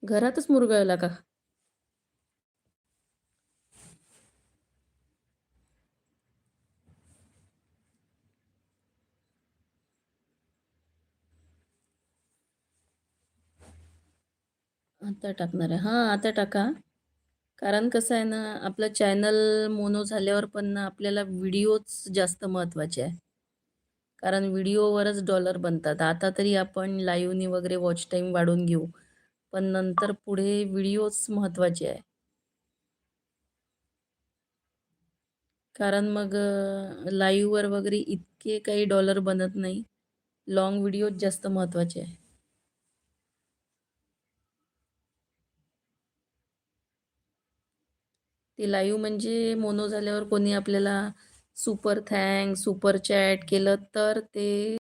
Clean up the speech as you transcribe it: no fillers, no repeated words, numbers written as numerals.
घरातच मुरगळला का? आता टाकणार आहे. हां, आता टाका. कारण कसं आहे ना, आपलं चॅनल मोनो झाल्यावर पण ना आपल्याला व्हिडिओच जास्त महत्त्वाचे आहे. कारण व्हिडिओवरच डॉलर बनतात. आता तरी आपण लाईव्हनी वगैरे वॉच टाईम वाढवून घेऊ. पण नंतर पुढे व्हिडिओच महत्त्वाचे आहे. कारण मग लाईव्हवर वगैरे इतके काही डॉलर बनत नाही. लाँग व्हिडिओज जास्त महत्त्वाचे आहे. ते लाईव्ह म्हणजे मोनो झाल्यावर कोणी आपल्याला सुपर थँक्स, सुपर चॅट केलं तर ते